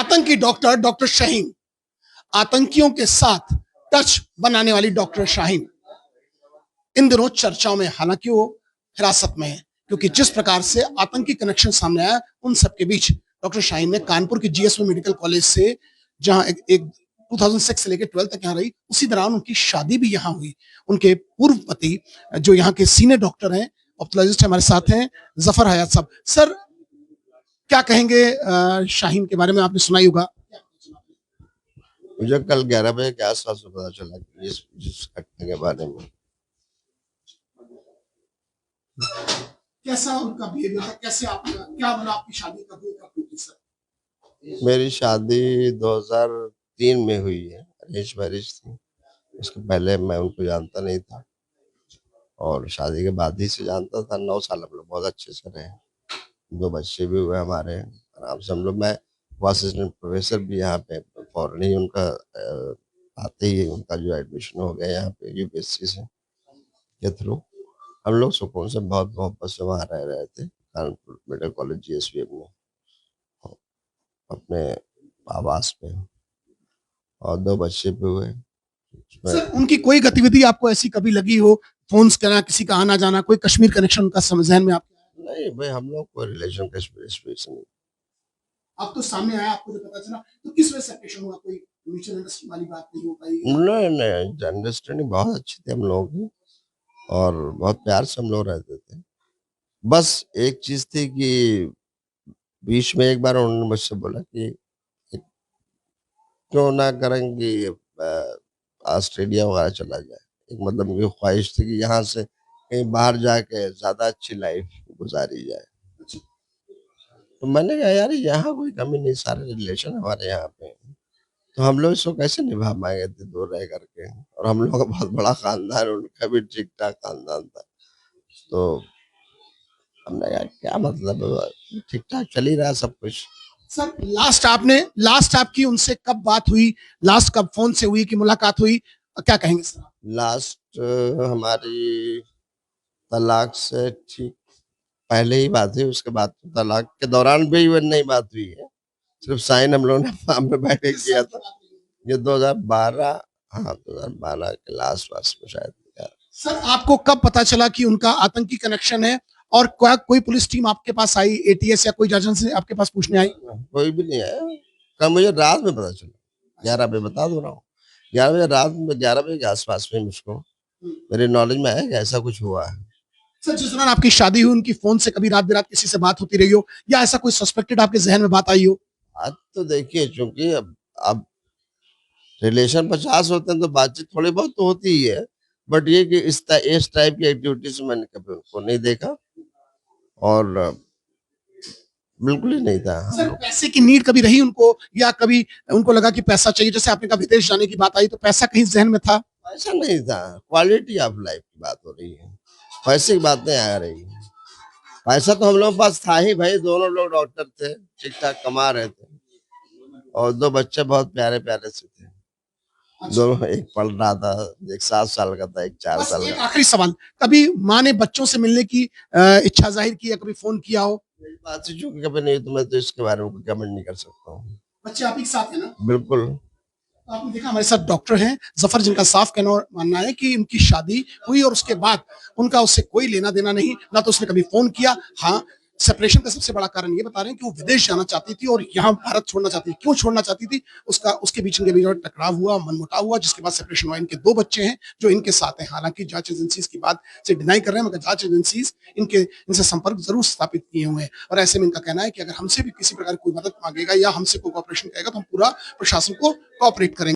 आतंकी doctor doctor Shaheen, आतंकियों के साथ टच बनाने वाली डॉक्टर शाहीन इन दिनों चर्चाओं में, हालांकि वो हिरासत में है, क्योंकि जिस प्रकार से आतंकी कनेक्शन सामने आया उन सबके बीच डॉक्टर शाहीन ने कानपुर के जीएसवी मेडिकल कॉलेज से, जहां एक 2006 से लेकर 12 तक यहाँ रही, उसी दौरान उनकी शादी भी यहाँ हुई। उनके पूर्व पति जो यहाँ के सीनियर डॉक्टर हैं, ऑप्थोलॉजिस्ट हमारे साथ हैं, जफर हयात साहब। सर, क्या कहेंगे शाहीन के बारे में? आपने सुना ही होगा। मुझे कल 11 बजे के आसपास पता चला कि जिस घटना के बारे में। कैसा उनका बिहेवियर था? कैसे आपका क्या बोला? आपकी शादी कब हुई, कब टूटी सर? मेरी शादी 2003 में हुई है, अरेंज मैरिज थी। उसके पहले मैं उनको जानता नहीं था और शादी के बाद ही से जानता था। 9 साल हम लोग बहुत अच्छे से रहे, 2 बच्चे भी हुए हमारे आराम से। हम लोग, मैं असिस्टेंट प्रोफेसर भी यहाँ पे फौरन ही उनका आते ही उनका जो एडमिशन हो गया यहाँ पे यूपीएससी से के थ्रू, हम लोग सुकून से बहुत मोहब्बत से वहाँ रह रहे थे कानपुर मेडिकल कॉलेज जीएसवी में, अपने आवास पे, और 2 बच्चे भी हुए। सर, उनकी कोई गतिविधि आपको ऐसी कभी लगी हो, फोन करना, किसी का आना जाना, कोई कश्मीर कनेक्शन उनका जहन में आपके? नहीं भाई, हम लोग कोई रिलेशन कश्मीर नहीं। अब तो सामने आया, आपको जब पता चला तो किस वजह से सेपरेशन हुआ? कोई म्यूचुअल अंडरस्टैंडिंग वाली बात नहीं हो पाई? नहीं, अंडरस्टैंडिंग बहुत अच्छी थी हम लोगों की और बहुत प्यार से हम लोग रहते थे। बस एक चीज थी कि बीच में एक बार उन्होंने मुझसे बोला कि क्यों ना करेंगे ऑस्ट्रेलिया वगैरह चला जाए। एक मतलब उनकी ख्वाहिश थी कि यहाँ से कहीं बाहर जाके ज्यादा अच्छी लाइफ गुजारी जाए। तो मैंने कहा यार, यहाँ कोई कमी नहीं, सारे रिलेशन हमारे यहाँ पे हैं, तो हम लोग इसको कैसे निभा पाएंगे इतनी दूर रह करके। और हम लोग का बहुत बड़ा खानदान, उनका भी ठीक ठाक खानदान था, तो हमने कहा क्या मतलब, ठीक ठाक चल ही रहा सब कुछ। सर, लास्ट आपकी उनसे कब बात हुई? लास्ट कब फोन से हुई कि मुलाकात हुई? क्या कहेंगे सर? लास्ट हमारी तलाक से ठीक पहले ही बात हुई, उसके बाद तो तलाक के दौरान भी इवन नहीं बात हुई है, सिर्फ साइन हम लोगों ने फार्म में बैठ के किया था। ये 2012, हाँ 2012 के लास्ट पास में शायद। सर, आपको कब पता चला कि उनका आतंकी कनेक्शन है? और क्या कोई पुलिस टीम आपके पास आई, एटीएस या कोई एजेंसी आपके पास पूछने आई? कोई भी नहीं आया। कल मुझे रात में पता चला, 11 बजे, बता दो रहा हूँ, 11 बजे रात में, 11 बजे के आसपास में मुझको मेरे नॉलेज में आया कि ऐसा कुछ हुआ है। सर, जिस दौरान आपकी शादी हुई, उनकी फोन से कभी रात बिरात किसी से बात होती रही हो, या ऐसा कोई सस्पेक्टेड आपके जहन में बात आई हो? आज तो देखिए, चूंकि अब रिलेशन 50 होते हैं तो बातचीत थोड़ी बहुत तो होती ही है, बट ये कि इस टाइप की एक्टिविटीज मैंने कभी उनको नहीं देखा और बिल्कुल ही नहीं था। सर, पैसे की नीड कभी रही उनको, या कभी उनको लगा कि पैसा चाहिए? जैसे आपने कहा विदेश जाने की बात आई, तो पैसा कहीं जहन में था? ऐसा नहीं था, क्वालिटी ऑफ लाइफ की बात हो रही है, पैसे की बात नहीं आ रही है। पैसा तो हम लोग के पास था ही भाई, दोनों लोग डॉक्टर थे, ठीक ठाक कमा रहे थे और 2 बच्चे बहुत प्यारे प्यारे से थे। दोनों, एक पढ़ रहा था, एक 7 साल का था, एक 4 साल एक का। आखिरी सवाल, कभी माँ ने बच्चों से मिलने की इच्छा जाहिर की, या कभी फोन किया हो? बात से चूंकि कभी नहीं, तो मैं तो इसके बारे में कमेंट नहीं कर सकता हूँ। बच्चे आप ही के साथ है ना? बिल्कुल। आपने देखा हमारे साथ डॉक्टर हैं जफर, जिनका साफ कहना और मानना है कि उनकी शादी हुई और उसके बाद उनका उससे कोई लेना देना नहीं, ना तो उसने कभी फोन किया। हाँ, सेपरेशन का सबसे बड़ा कारण ये बता रहे हैं कि वो विदेश जाना चाहती थी और यहाँ भारत छोड़ना चाहती थी। क्यों छोड़ना चाहती थी, उसके बीच इनके बीच टकराव हुआ, मनमुटाव हुआ, जिसके बाद सेपरेशन हुआ। इनके 2 बच्चे हैं जो इनके साथ हैं। हालांकि जांच एजेंसीज की बात से डिनाई कर रहे हैं, मगर जांच एजेंसीज इनसे संपर्क जरूर स्थापित किए हुए हैं। और ऐसे में इनका कहना है कि अगर हमसे भी किसी प्रकार की कोई मदद मांगेगा या हमसे कोई कॉपरेशन करेगा तो हम पूरा प्रशासन को कॉपरेट करेंगे।